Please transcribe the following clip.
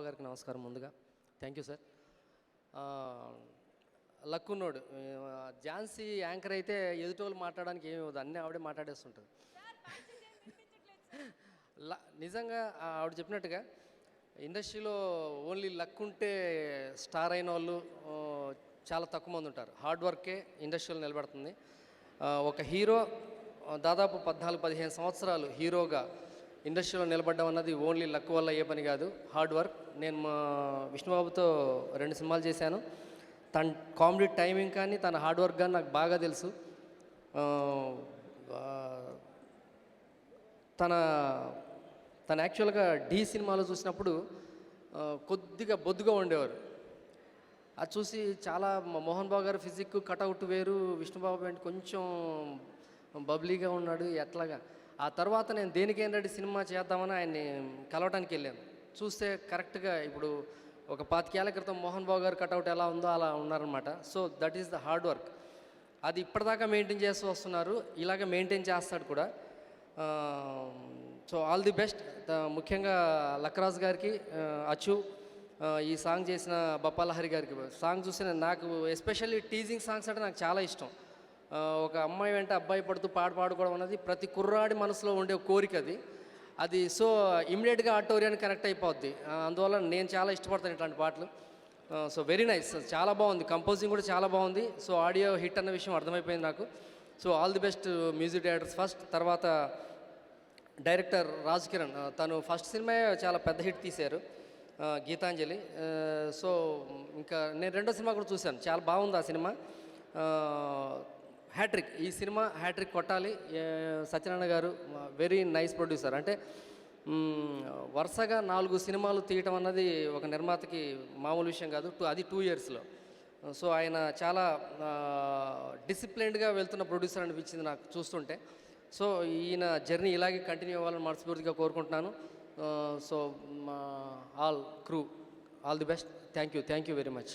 గారికి నమస్కారం ముందుగా. Thank you sir. లక్కున్నోడు ఝాన్సీ యాంకర్ అయితే ఎదుటోళ్ళు మాట్లాడడానికి ఏమి ఇవ్వదు, అన్నీ ఆవిడే మాట్లాడేస్తుంటుంది. నిజంగా ఆవిడ చెప్పినట్టుగా ఇండస్ట్రీలో ఓన్లీ లక్ ఉంటే స్టార్ అయిన వాళ్ళు చాలా తక్కువ మంది ఉంటారు. హార్డ్ వర్కే ఇండస్ట్రీలో నిలబడుతుంది. ఒక హీరో దాదాపు 14-15 సంవత్సరాలు హీరోగా ఇండస్ట్రీలో నిలబడ్డం అన్నది ఓన్లీ లక్ వల్ల అయ్యే పని కాదు, హార్డ్ వర్క్. నేను మా విష్ణుబాబుతో 2 సినిమాలు చేశాను. తన కామెడీ టైమింగ్ కానీ తన హార్డ్ వర్క్ కానీ నాకు బాగా తెలుసు. తన యాక్చువల్గా ఢీ సినిమాలో చూసినప్పుడు కొద్దిగా బొద్దుగా ఉండేవారు. అది చూసి చాలా మోహన్ బాబు గారు ఫిజిక్ కటౌట్ వేరు, విష్ణుబాబు అంటే కొంచెం బబ్లీగా ఉన్నాడు ఎట్లాగా. ఆ తర్వాత నేను దేనికేంటంటే సినిమా చేద్దామని ఆయన్ని కలవటానికి వెళ్ళాను. చూస్తే కరెక్ట్గా ఇప్పుడు ఒక 25 ఏళ్ల క్రితం మోహన్ బాబు గారు కటౌట్ ఎలా ఉందో అలా ఉన్నారనమాట. So that is the hard work. అది ఇప్పటిదాకా మెయింటైన్ చేస్తూ వస్తున్నారు, ఇలాగ మెయింటైన్ చేస్తాడు కూడా. So all the best. ముఖ్యంగా లక్కరాజ్ గారికి, అచ్చు, ఈ సాంగ్ చేసిన బప్పాలహరి గారికి. సాంగ్ చూస్తే నాకు ఎస్పెషల్లీ టీజింగ్ సాంగ్స్ అంటే నాకు చాలా ఇష్టం. ఒక అమ్మాయి వెంట అబ్బాయి పడుతూ పాడుకోవడం అన్నది ప్రతి కుర్రాడి మనసులో ఉండే కోరిక అది. సో ఇమ్మీడియట్గా ఆడిటోరియానికి కనెక్ట్ అయిపోద్ది. అందువల్ల నేను చాలా ఇష్టపడతాను ఇట్లాంటి పాటలు. సో వెరీ నైస్, చాలా బాగుంది. కంపోజింగ్ కూడా చాలా బాగుంది. సో ఆడియో హిట్ అన్న విషయం అర్థమైపోయింది నాకు. So all the best music directors first. తర్వాత డైరెక్టర్ రాజ్ కిరణ్, తను ఫస్ట్ సినిమా చాలా పెద్ద హిట్ తీశారు, గీతాంజలి. సో ఇంకా నేను 2వ సినిమా కూడా చూశాను, చాలా బాగుంది ఆ సినిమా. హ్యాట్రిక్, ఈ సినిమా హ్యాట్రిక్ కొట్టాలి. సత్యనారాయణ గారు వెరీ నైస్ ప్రొడ్యూసర్. అంటే వరుసగా 4 సినిమాలు తీయటం అన్నది ఒక నిర్మాతకి మామూలు విషయం కాదు, అది 2 ఇయర్స్లో. సో ఆయన చాలా డిసిప్లైన్డ్గా వెళ్తున్న ప్రొడ్యూసర్ అనిపించింది నాకు చూస్తుంటే. సో ఈయన జర్నీ ఇలాగే కంటిన్యూ అవ్వాలని మనస్ఫూర్తిగా కోరుకుంటున్నాను. So all crew all the best. Thank you very much.